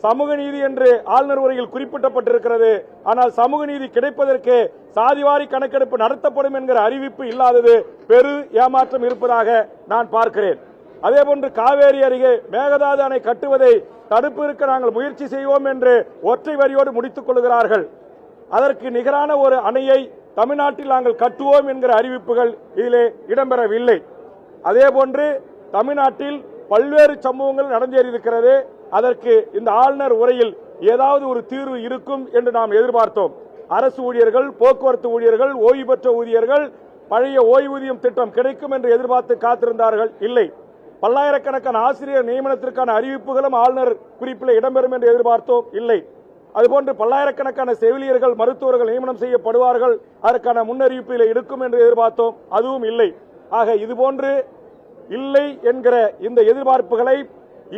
சமூக நீதி என்று ஆளுநர் உரையில் குறிப்பிடப்பட்டிருக்கிறது. ஆனால் சமூக நீதி கிடைப்பதற்கு சாதிவாரி கணக்கெடுப்பு நடத்தப்படும் என்கிற அறிவிப்பு இல்லாதது பெரு ஏமாற்றம் இருப்பதாக நான் பார்க்கிறேன். அதேபோன்று காவேரி அருகே மேகதாது அணை கட்டுவதை தடுப்பதற்கு நாங்கள் முயற்சி செய்வோம் என்று ஒற்றை வரியோடு முடித்துக் கொள்கிறார்கள். அதற்கு நிகரான ஒரு அணையை தமிழ்நாட்டில் நாங்கள் கட்டுவோம் என்கிற அறிவிப்புகள் இதிலே இடம்பெறவில்லை. அதேபோன்று தமிழ்நாட்டில் பல்வேறு சம்பவங்கள் நடந்தேறியிருக்கிறது. அதற்கு இந்த ஆளுநர் உரையில் ஏதாவது ஒரு தீர்வு இருக்கும் என்று நாம் எதிர்பார்த்தோம். அரசு ஊழியர்கள், போக்குவரத்து ஊழியர்கள், ஓய்வு பெற்ற ஊழியர்கள் பழைய ஓய்வூதியம் திட்டம் கிடைக்கும் என்று எதிர்பார்த்து காத்திருந்தார்கள். இல்லை. பல்லாயிரக்கணக்கான ஆசிரியர் நியமனத்திற்கான அறிவிப்புகளும் ஆளுநர் குறிப்பில் இடம்பெறும் என்று எதிர்பார்த்தோம். இல்லை. அதுபோன்று பல்லாயிரக்கணக்கான செவிலியர்கள், மருத்துவர்கள் நியமனம் செய்யப்படுவார்கள், அதற்கான முன்னறிவிப்பில் இருக்கும் என்று எதிர்பார்த்தோம். அதுவும் இல்லை. ஆக இதுபோன்று இல்லை என்கிற இந்த எதிர்பார்ப்புகளை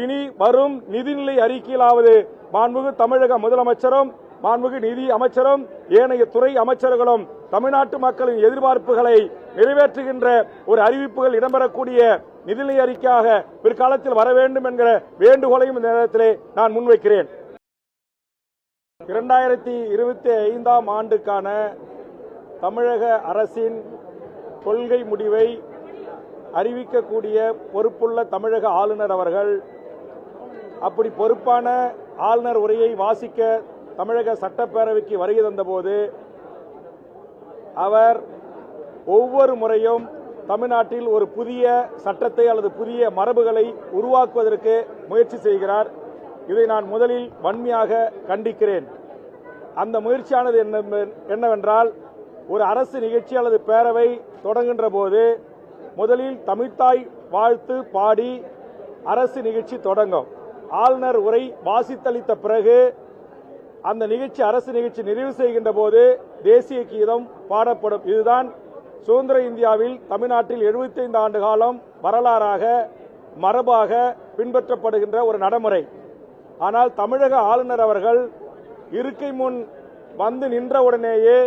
இனி வரும் நிதிநிலை அறிக்கையிலாவது மாண்புமிகு தமிழக முதலமைச்சரும் மாண்புமிகு நிதி அமைச்சரும் ஏனைய துறை அமைச்சர்களும் தமிழ்நாட்டு மக்களின் எதிர்பார்ப்புகளை நிறைவேற்றுகின்ற ஒரு அறிவிப்புகள் இடம்பெறக்கூடிய நிதிநிலை அறிக்கையாக பிற்காலத்தில் வர வேண்டும் என்கிற வேண்டுகோளையும் இந்த நேரத்திலே நான் முன்வைக்கிறேன். 2025ஆம் ஆண்டுக்கான தமிழக அரசின் கொள்கை முடிவை அறிவிக்கக்கூடிய பொறுப்புள்ள தமிழக ஆளுநர் அவர்கள் அப்படி பொறுப்பான ஆளுநர் உரையை வாசிக்க தமிழக சட்டப்பேரவைக்கு வருகை தந்தபோது அவர் ஒவ்வொரு முறையும் தமிழ்நாட்டில் ஒரு புதிய சட்டத்தை அல்லது புதிய மரபுகளை உருவாக்குவதற்கு முயற்சி செய்கிறார். இதை நான் முதலில் வன்மையாக கண்டிக்கிறேன். அந்த முயற்சியானது என்னவென்றால், ஒரு அரசு நிகழ்ச்சி அல்லது பேரவை தொடங்குகின்ற போது முதலில் தமிழ்த்தாய் வாழ்த்து பாடி அரசு நிகழ்ச்சி தொடங்கும். ஆளுநர் உரை வாசித்தளித்த பிறகு அந்த நிகழ்ச்சி அரசு நிகழ்ச்சி நிறைவு செய்கின்ற போது தேசிய கீதம் பாடப்படும். இதுதான் சுதந்திர இந்தியாவில் தமிழ்நாட்டில் 75 ஆண்டு காலம் வரலாறாக மரபாக பின்பற்றப்படுகின்ற ஒரு நடைமுறை. ஆனால் தமிழக ஆளுநர் அவர்கள் இருக்கை முன் வந்து நின்றவுடனேயே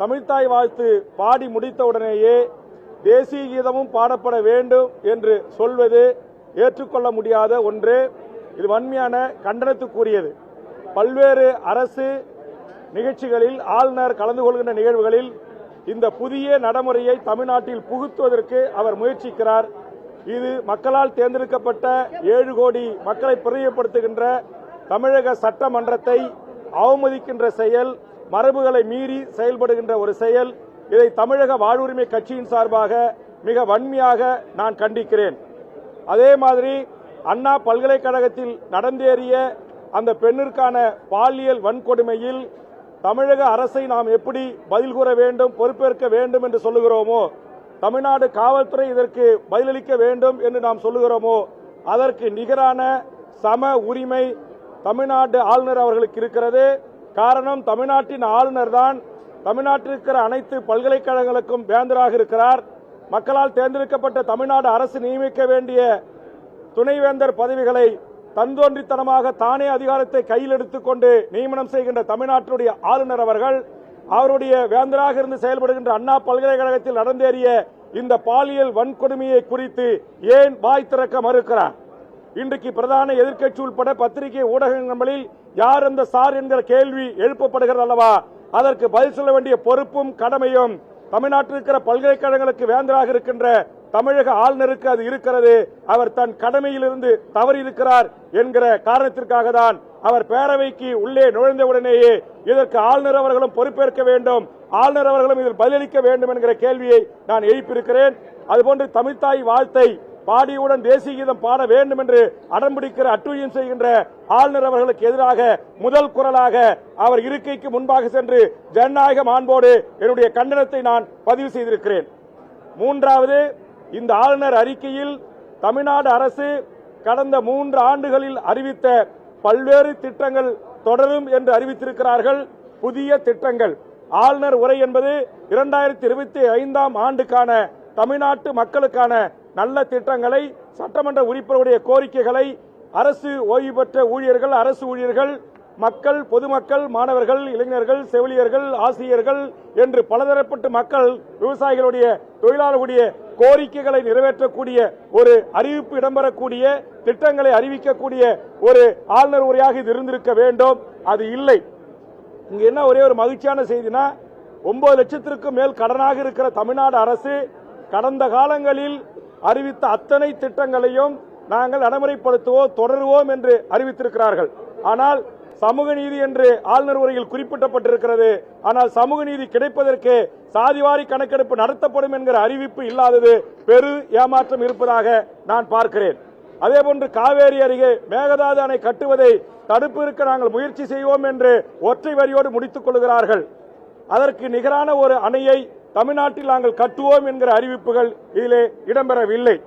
தமிழ்த்தாய் வாழ்த்து பாடி முடித்தவுடனேயே தேசிய கீதமும் பாடப்பட வேண்டும் என்று சொல்வது ஏற்றுக்கொள்ள முடியாத ஒன்று. இது வன்மையான கண்டனத்துக்குரியது. பல்வேறு அரசு நிகழ்ச்சிகளில் ஆளுநர் கலந்து கொள்கின்ற நிகழ்வுகளில் இந்த புதிய நடைமுறையை தமிழ்நாட்டில் புகுத்துவதற்கு அவர் முயற்சிக்கிறார். இது மக்களால் தேர்ந்தெடுக்கப்பட்ட 7 கோடி மக்களை பிரதிநிதித்துவப்படுத்துகின்ற தமிழக சட்டமன்றத்தை அவமதிக்கின்ற செயல், மரபுகளை மீறி செயல்படுகின்ற ஒரு செயல். இதை தமிழக வாழ்வுரிமை கட்சியின் சார்பாக மிக வன்மையாக நான் கண்டிக்கிறேன். அதே மாதிரி அண்ணா பல்கலைக்கழகத்தில் நடந்தேறிய அந்த பெண்ணிற்கான பாலியல் வன்கொடுமையில் தமிழக அரசை நாம் எப்படி பதில் கூற வேண்டும், பொறுப்பேற்க வேண்டும் என்று சொல்லுகிறோமோ, தமிழ்நாடு காவல்துறை இதற்கு பதிலளிக்க வேண்டும் என்று நாம் சொல்லுகிறோமோ, அதற்கு நிகரான சம உரிமை தமிழ்நாடு ஆளுநர் அவர்களுக்கு இருக்கிறது. காரணம், தமிழ்நாட்டின் ஆளுநர் தான் தமிழ்நாட்டில் இருக்கிற அனைத்து பல்கலைக்கழகங்களுக்கும் வேந்தராக இருக்கிறார். மக்களால் தேர்ந்தெடுக்கப்பட்ட தமிழ்நாடு அரசு நியமிக்க வேண்டிய துணைவேந்தர் பதவிகளை தந்தோன்றித்தனமாக தானே அதிகாரத்தை கையில் எடுத்துக்கொண்டு நியமனம் செய்கின்ற தமிழ்நாட்டினுடைய ஆளுநர் அவர்கள் அவருடைய வேந்தராக இருந்து செயல்படுகின்ற அண்ணா பல்கலைக்கழகத்தில் நடந்தேறிய இந்த பாலியல் வன்கொடுமையை குறித்து ஏன் வாய் திறக்க மறுக்கிறார்? இன்றைக்கு பிரதான எதிர்க்கட்சி உட்பட பத்திரிகை ஊடகங்களில் யார் அந்த சார் என்கிற கேள்வி எழுப்பப்படுகிறது அல்லவா? அதற்கு பதில் சொல்ல வேண்டிய பொறுப்பும் கடமையும் தமிழ்நாட்டில் இருக்கிற பல்கலைக்கழகங்களுக்கு வேந்தராக இருக்கின்ற தமிழக ஆளுநருக்கு அது இருக்கிறது. அவர் தன் கடமையிலிருந்து தவறியிருக்கிறார் என்கிற காரணத்திற்காக தான் அவர் பேரவைக்கு உள்ளே நுழைந்தவுடனேயே இதற்கு ஆளுநர் அவர்களும் பொறுப்பேற்க வேண்டும், ஆளுநர் அவர்களும் இதில் பதிலளிக்க வேண்டும் என்கிற கேள்வியை நான் எழுப்பியிருக்கிறேன். அதுபோன்று தமிழ்த்தாய் வாழ்த்தை பாடியுடன் தேசிய கீதம் பாட வேண்டும் என்று அடம்பிடிக்கிற அட்டுழியம் செய்கின்ற ஆளுநர் அவர்களுக்கு எதிராக முதல் குரலாக அவர் இருக்கைக்கு முன்பாக சென்று ஜனநாயக மாண்போடு என்னுடைய கண்டனத்தை நான் பதிவு செய்திருக்கிறேன். மூன்றாவது, இந்த ஆளுநர் அறிக்கையில் தமிழ்நாடு அரசு கடந்த 3 ஆண்டுகளில் அறிவித்த பல்வேறு திட்டங்கள் தொடரும் என்று அறிவித்திருக்கிறார்கள். புதிய திட்டங்கள். ஆளுநர் உரை என்பது 2025ஆம் ஆண்டுக்கான தமிழ்நாட்டு மக்களுக்கான நல்ல திட்டங்களை, சட்டமன்ற உறுப்பினருடைய கோரிக்கைகளை அரசு ஓய்வு பெற்ற ஊழியர்கள், அரசு ஊழியர்கள் மக்கள், பொதுமக்கள், மாணவர்கள், இளைஞர்கள், செவிலியர்கள், ஆசிரியர்கள் என்று பலதரப்பட்ட மக்கள், விவசாயிகளுடைய, தொழிலாளர்களுடைய கோரிக்கைகளை நிறைவேற்றக்கூடிய ஒரு அறிவிப்பு இடம்பெறக்கூடிய திட்டங்களை அறிவிக்கக்கூடிய ஒரு ஆளுநர் உரையாக இது இருந்திருக்க வேண்டும். அது இல்லை. இங்க என்ன ஒரே ஒரு மகிழ்ச்சியான செய்தினா, 9 லட்சத்திற்கும் மேல் கடனாக இருக்கிற தமிழ்நாடு அரசு கடந்த காலங்களில் அறிவித்த அத்தனை திட்டங்களையும் நாங்கள் நடைமுறைப்படுத்துவோம், தொடருவோம் என்று அறிவித்திருக்கிறார்கள். ஆனால் சமூக நீதி என்று ஆளுநர் உரையில் குறிப்பிடப்பட்டிருக்கிறது. ஆனால் சமூக நீதி கிடைப்பதற்கு சாதிவாரி கணக்கெடுப்பு நடத்தப்படும் என்கிற அறிவிப்பு இல்லாதது பெரு ஏமாற்றம் இருப்பதாக நான் பார்க்கிறேன். அதேபோன்று காவேரி அருகே மேகதாது அணை கட்டுவதை தடுப்பிற்கு நாங்கள் முயற்சி செய்வோம் என்று ஒற்றை வரியோடு முடித்துக் கொள்கிறார்கள். அதற்கு நிகரான ஒரு அணையை தமிழ்நாட்டில் நாங்கள் கட்டுவோம் என்கிற அறிவிப்புகள் இதிலே இடம்பெறவில்லை.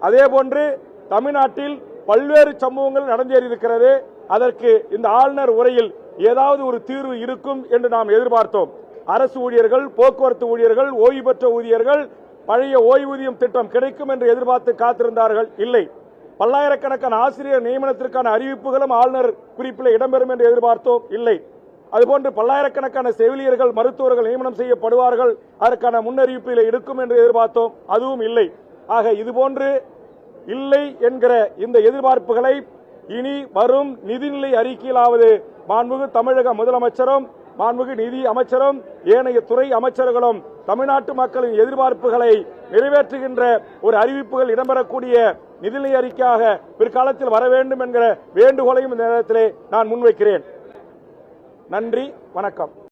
அதேபோன்று தமிழ்நாட்டில் பல்வேறு சம்பவங்கள் நடந்தேறியிருக்கிறது. அதற்கு இந்த ஆளுநர் உரையில் ஏதாவது ஒரு தீர்வு இருக்கும் என்று நாம் எதிர்பார்த்தோம். அரசு ஊழியர்கள், போக்குவரத்து ஊழியர்கள், ஓய்வு பெற்ற ஊழியர்கள் பழைய ஓய்வூதியம் திட்டம் கிடைக்கும் என்று எதிர்பார்த்து காத்திருந்தார்கள். இல்லை. பல்லாயிரக்கணக்கான ஆசிரியர் நியமனத்திற்கான அறிவிப்புகளும் ஆளுநர் குறிப்பில் இடம்பெறும் என்று எதிர்பார்த்தோம். இல்லை. அதுபோன்று பல்லாயிரக்கணக்கான செவிலியர்கள், மருத்துவர்கள் நியமனம் செய்யப்படுவார்கள், அதற்கான முன்னறிவிப்பில் இருக்கும் என்று எதிர்பார்த்தோம். அதுவும் இல்லை. ஆக இதுபோன்று இல்லை என்கிற இந்த எதிர்பார்ப்புகளை இனி வரும் நிதிநிலை அறிக்கையிலாவது மாண்புமிகு தமிழக முதலமைச்சரும், மாண்புமிகு நிதி அமைச்சரும், ஏனைய துறை அமைச்சர்களும் தமிழ்நாட்டு மக்களின் எதிர்பார்ப்புகளை நிறைவேற்றுகின்ற ஒரு அறிவிப்புகள் இடம்பெறக்கூடிய நிதிநிலை அறிக்கையாக பிற்காலத்தில் வர வேண்டும் என்கிற வேண்டுகோளையும் இந்த நேரத்திலே நான் முன்வைக்கிறேன். நன்றி, வணக்கம்.